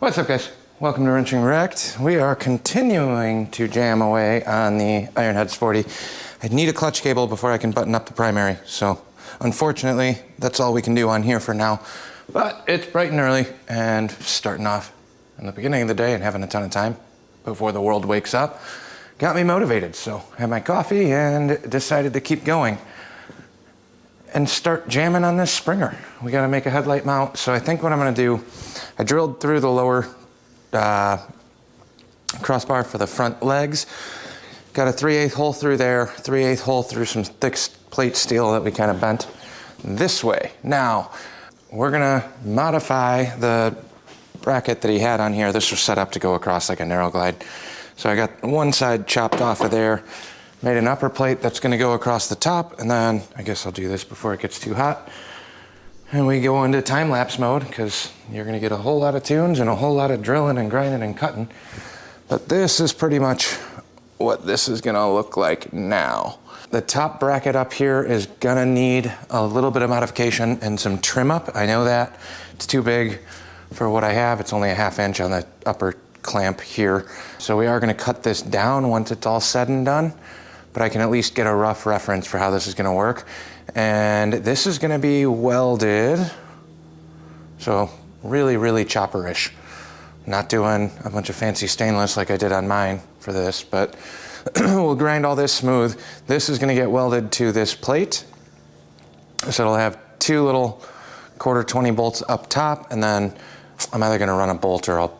What's up, guys? Welcome to Wrenching Wrecked. We are continuing to jam away on the Ironhead 40. I need a clutch cable before I can button up the primary, so unfortunately, that's all we can do on here for now. But it's bright and early and starting off in the beginning of the day and having a ton of time before the world wakes up got me motivated. So I had my coffee and decided to keep going and start jamming on this Springer. We gotta make a headlight mount. So I think what I'm gonna do, I drilled through the lower crossbar for the front legs. Got a 3/8 hole through there, 3/8 hole through some thick plate steel that we kind of bent this way. Now, we're gonna modify the bracket that he had on here. This was set up to go across like a narrow glide. So I got one side chopped off of there, made an upper plate that's gonna go across the top, and then I guess I'll do this before it gets too hot. And we go into time-lapse mode because you're gonna get a whole lot of tunes and a whole lot of drilling and grinding and cutting. But this is pretty much what this is gonna look like now. The top bracket up here is gonna need a little bit of modification and some trim up. I know that it's too big for what I have. It's only a 1/2 inch on the upper clamp here. So we are gonna cut this down once it's all said and done, but I can at least get a rough reference for how this is gonna work. And this is gonna be welded. So really, really chopperish. Not doing a bunch of fancy stainless like I did on mine for this, but we'll grind all this smooth. This is gonna get welded to this plate. So it'll have two little 1/4 bolts up top, and then I'm either gonna run a bolt or I'll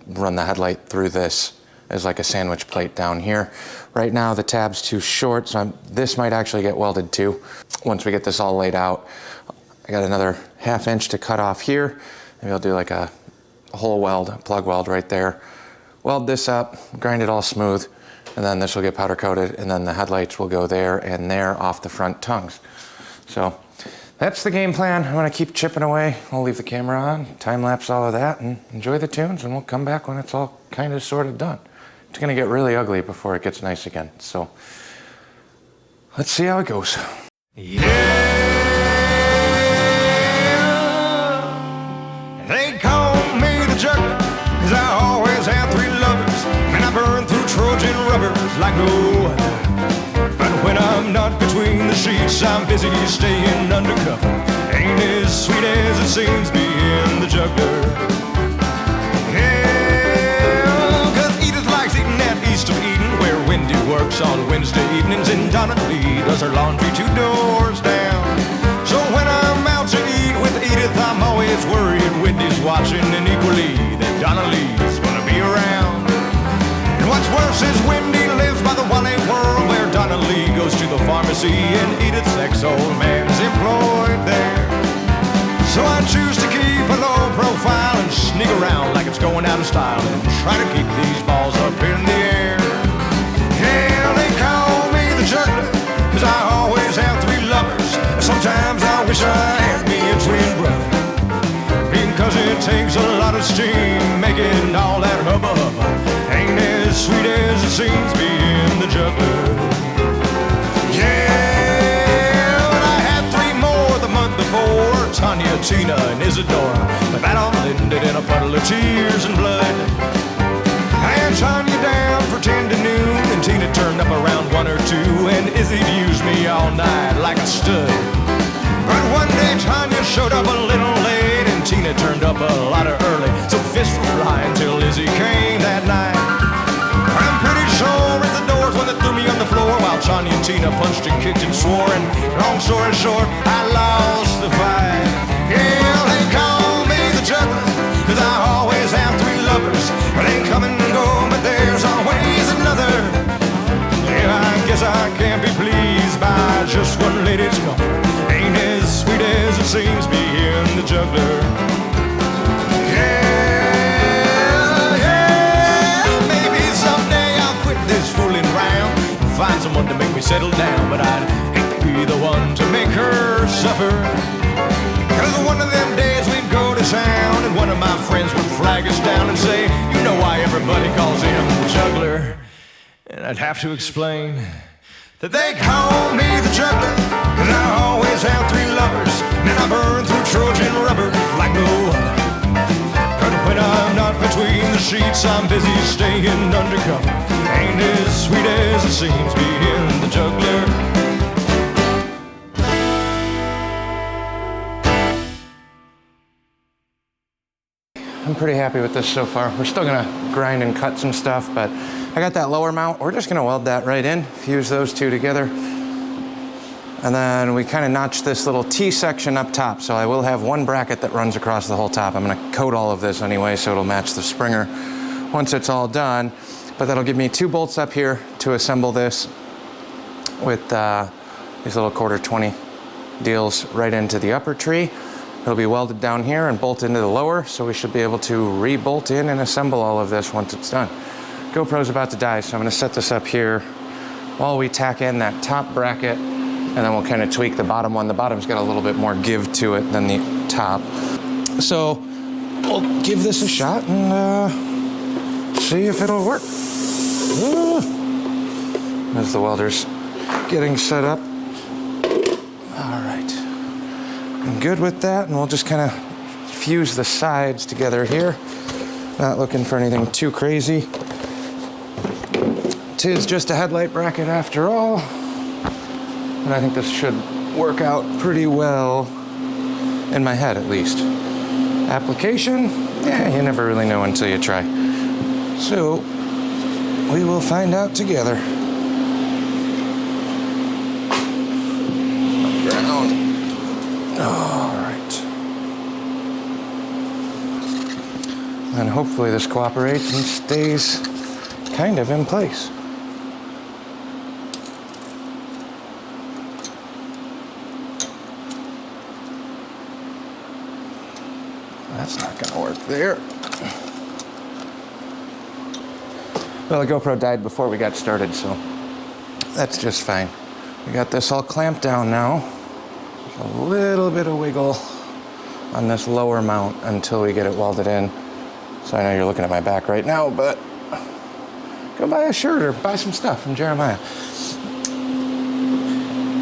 run the headlight through this as like a sandwich plate down here. Right now the tab's too short, so this might actually get welded too once we get this all laid out. I got another 1/2 inch to cut off here. Maybe I'll do like a hole weld, a plug weld right there. Weld this up, grind it all smooth, and then this will get powder coated, and then the headlights will go there and there off the front tongues. So that's the game plan. I'm gonna keep chipping away. I'll leave the camera on, time lapse all of that, and enjoy the tunes, and we'll come back when it's all kind of sort of done. It's gonna get really ugly before it gets nice again. So let's see how it goes. Yeah, they call me the juggler, 'cause I always have 3 lovers, and I burn through Trojan rubbers like no other. But when I'm not between the sheets, I'm busy staying undercover. Ain't as sweet as it seems being the juggler. East of Eden, where Wendy works on Wednesday evenings, and Donna Lee does her laundry 2 doors down. So when I'm out to eat with Edith, I'm always worried Wendy's watching, and equally that Donna Lee's gonna be around. And what's worse is Wendy lives by the Wally world, where Donna Lee goes to the pharmacy, and Edith's ex-old man's employed there. So I choose to keep a low profile and sneak around like it's going out of style, and try to keep these balls up in the air. Yeah, they call me the juggler, 'cause I always have 3 lovers. Sometimes I wish I had me a twin brother, because it takes a lot of steam making all that hubbub. Ain't as sweet as it seems being the juggler. Tanya, Tina, and Isadora, but that all ended in a puddle of tears and blood. I had Tanya down for 10 to noon, and Tina turned up around 1 or 2, and Izzy used me all night like a stud. But one day Tanya showed up a little late, and Tina turned up a lot early, so fists were flying till Izzy came that night. I'm pretty sure it's the doors when they threw me on the floor, while Tanya and Tina punched and kicked and swore, and long story short, I lost the fight. Yeah, they call me the juggler, 'cause I always have 3 lovers. They come and go, but there's always another. Yeah, I guess I can't be pleased by just one lady's comfort. Ain't as sweet as it seems being the juggler. Find someone to make me settle down, but I'd hate to be the one to make her suffer. 'Cause one of them days we'd go to town, and one of my friends would flag us down and say, "You know why everybody calls him the juggler?" And I'd have to explain that they call me the juggler, 'cause I always have 3 lovers, and I burn through Trojan rubber like no other. But When I'm not between the sheets, I'm busy staying undercover. Ain't as sweet as it seems being the juggler. I'm pretty happy with this so far. We're still gonna grind and cut some stuff, but I got that lower mount. We're just gonna weld that right in, fuse those two together. And then we kind of notched this little T section up top, so I will have one bracket that runs across the whole top. I'm gonna coat all of this anyway, so it'll match the Springer once it's all done. But that'll give me 2 bolts up here to assemble this with these little 1/4-20 deals right into the upper tree. It'll be welded down here and bolted into the lower, so we should be able to re-bolt in and assemble all of this once it's done. GoPro's about to die, so I'm gonna set this up here while we tack in that top bracket, and then we'll kind of tweak the bottom one. The bottom's got a little bit more give to it than the top. So we'll give this a shot and see if it'll work. As the welder's getting set up. All right, I'm good with that, and we'll just kind of fuse the sides together here. Not looking for anything too crazy. 'Tis just a headlight bracket after all. And I think this should work out pretty well, in my head at least. Application? Yeah, you never really know until you try. So, we will find out together. Ground. All right. And hopefully this cooperates and stays kind of in place. That's not gonna work there. Well, the GoPro died before we got started, so that's just fine. We got this all clamped down now. There's a little bit of wiggle on this lower mount until we get it welded in. So I know you're looking at my back right now, but go buy a shirt or buy some stuff from Jeremiah.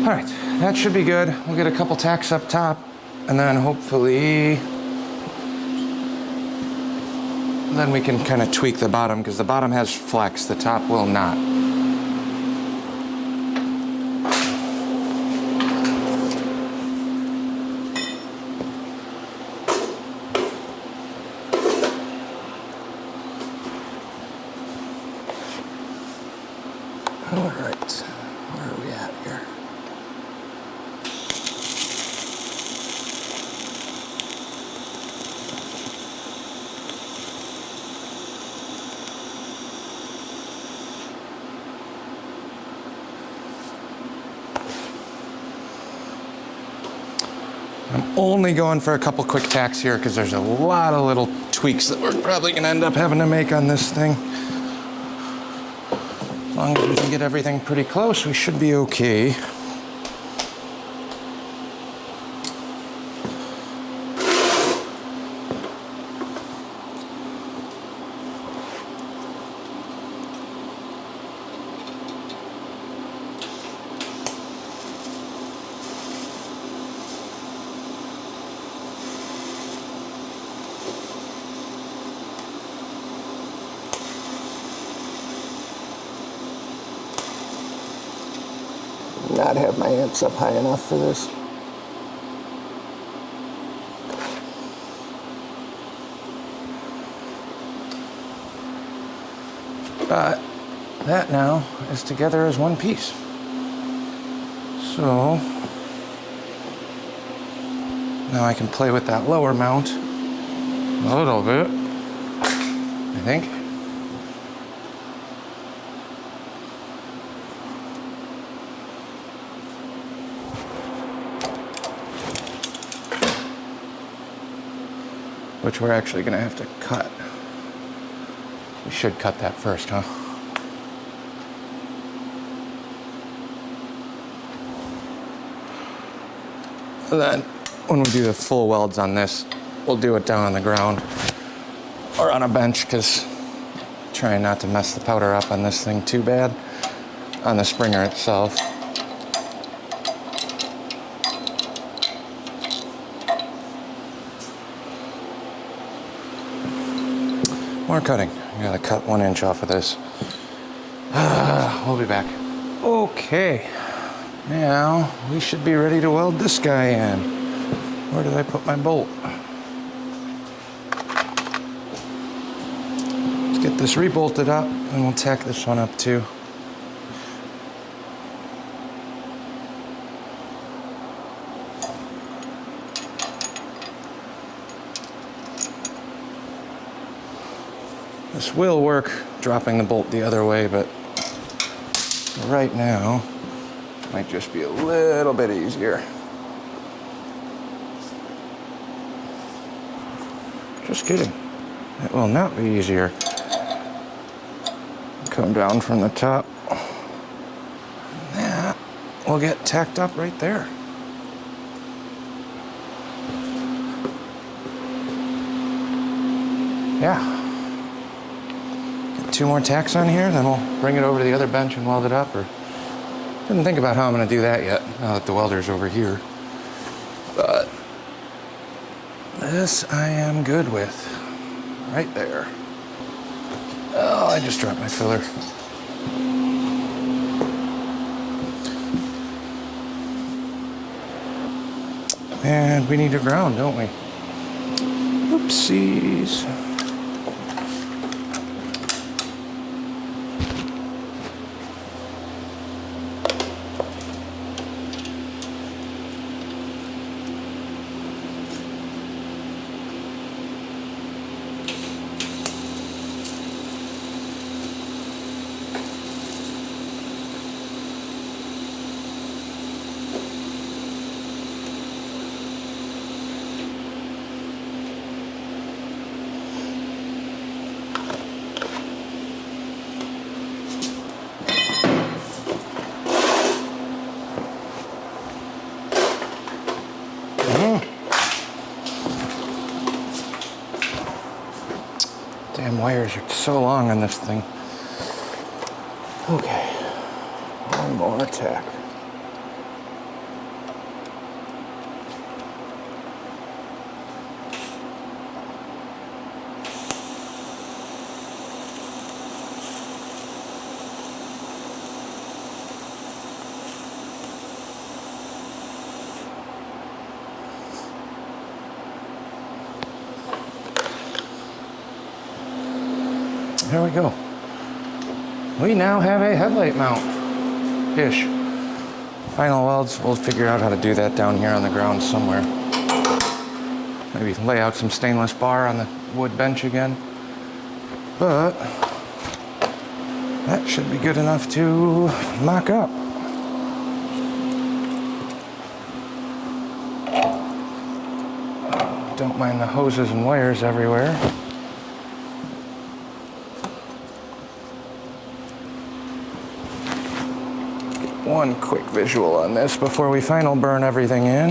All right, that should be good. We'll get a couple tacks up top, and then hopefully then we can kind of tweak the bottom, because the bottom has flex, the top will not. All right, where are we at here? I'm only going for a couple quick tacks here because there's a lot of little tweaks that we're probably gonna end up having to make on this thing. As long as we can get everything pretty close, we should be okay. Not have my amps up high enough for this. But that now is together as one piece. So now I can play with that lower mount a little bit, I think. Which we're actually gonna have to cut. We should cut that first, huh? And then when we do the full welds on this, we'll do it down on the ground or on a bench, because trying not to mess the powder up on this thing too bad on the Springer itself. More cutting. I gotta cut 1 inch off of this. We'll be back. Okay, now we should be ready to weld this guy in. Where did I put my bolt? Let's get this rebolted up and we'll tack this one up too. This will work dropping the bolt the other way, but right now it might just be a little bit easier. Just kidding. It will not be easier. Come down from the top. That will get tacked up right there. Yeah. 2 more tacks on here, then we'll bring it over to the other bench and weld it up. Or didn't think about how I'm going to do that yet, now that the welder's over here. But this I am good with. Right there. Oh, I just dropped my filler. And we need a ground, don't we? Oopsies. Damn wires are so long on this thing. Okay, 1 more tack. There we go. We now have a headlight mount-ish. Final welds, we'll figure out how to do that down here on the ground somewhere. Maybe lay out some stainless bar on the wood bench again. But that should be good enough to mock up. Don't mind the hoses and wires everywhere. One quick visual on this before we final burn everything in.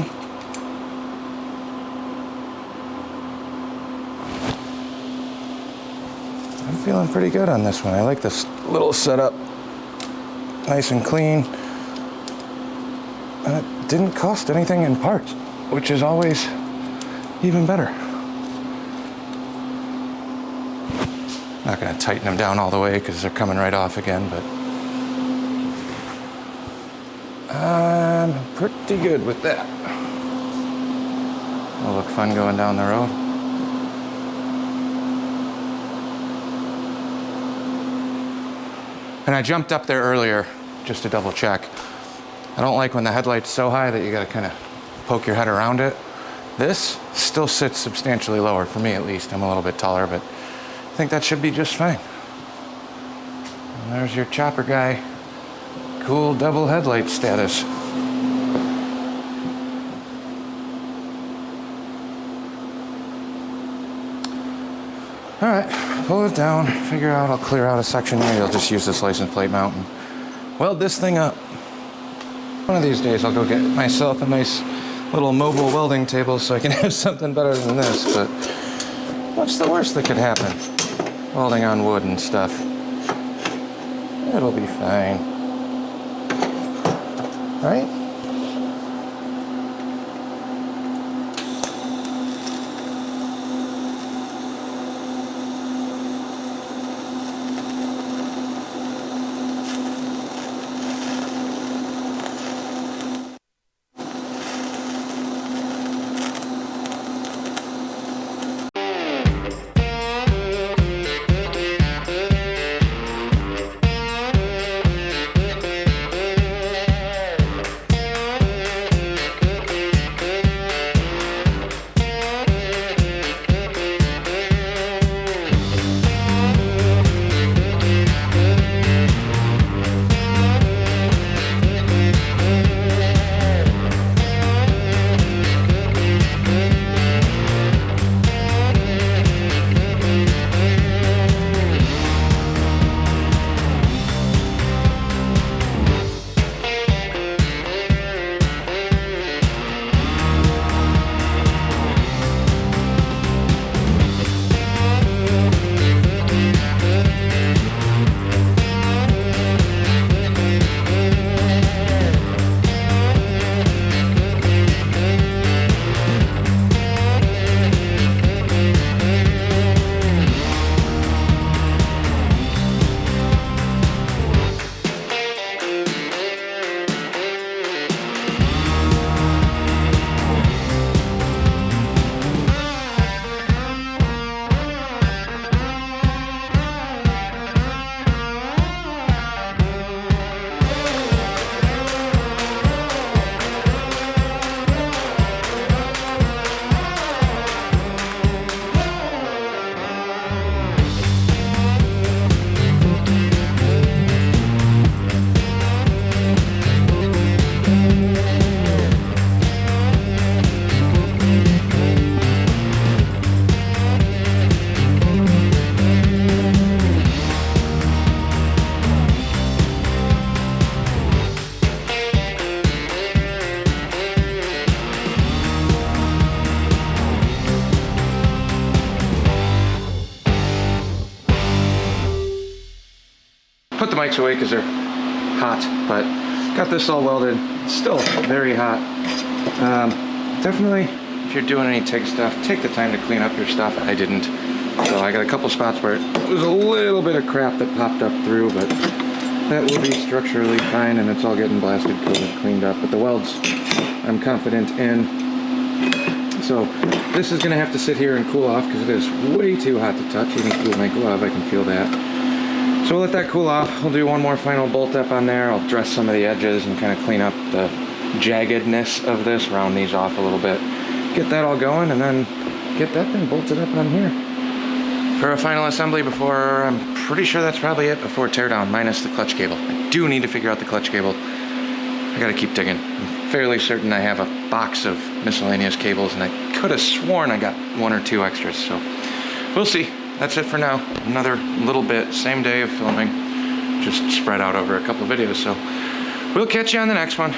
I'm feeling pretty good on this one. I like this little setup. Nice and clean. And it didn't cost anything in parts, which is always even better. Not going to tighten them down all the way because they're coming right off again, but I'm pretty good with that. It'll look fun going down the road. And I jumped up there earlier just to double check. I don't like when the headlight's so high that you gotta kind of poke your head around it. This still sits substantially lower, for me at least. I'm a little bit taller, but I think that should be just fine. And there's your chopper guy. Cool double headlight status. All right, pull it down, figure out, I'll clear out a section here. I'll just use this license plate mount and weld this thing up. One of these days I'll go get myself a nice little mobile welding table so I can have something better than this, but what's the worst that could happen? Welding on wood and stuff. It'll be fine. Right? put the mics away because they're hot, but got this all welded. It's still very hot. Definitely, if you're doing any TIG stuff, take the time to clean up your stuff. I didn't. So I got a couple spots where it was a little bit of crap that popped up through, but that will be structurally fine, and it's all getting blasted, cleaned up. But the welds, I'm confident in. So this is gonna have to sit here and cool off because it is way too hot to touch. Even through my glove, I can feel that. So we'll let that cool off. We'll do one more final bolt up on there. I'll dress some of the edges and kind of clean up the jaggedness of this, round these off a little bit. Get that all going, and then get that thing bolted up on here for a final assembly before, I'm pretty sure that's probably it, before teardown, minus the clutch cable. I do need to figure out the clutch cable. I gotta keep digging. I'm fairly certain I have a box of miscellaneous cables, and I could have sworn I got 1 or 2 extras, so we'll see. That's it for now. Another little bit, same day of filming, just spread out over a couple of videos, so we'll catch you on the next one.